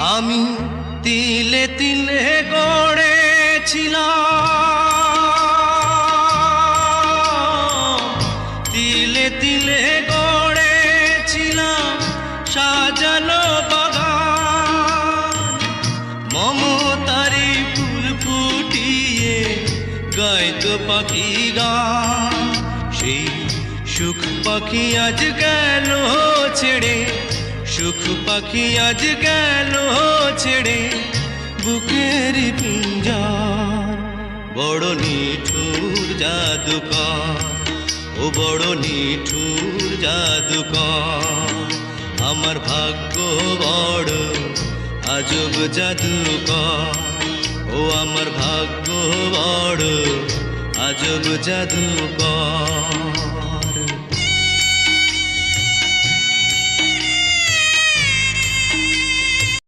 আমি তিলে তিলে গড়েছিলাম, তিলে তিলে গড়েছিলাম সাজানো বাগান। মমতারি ফুল ফুটিয়ে গাইতো পাখি গান। সেই সুখ পাখি আজ গেল ছেড়ে, সুখ পাখি আজ গেল ছেড়ে বুকের পিঞ্জার। বড় নিঠুর জাদুকর, ও বড় নিঠুর জাদুকর। আমার ভাগ্য বড় আজব জাদুকর, ও আমার ভাগ্য বড় আজব জাদুকর।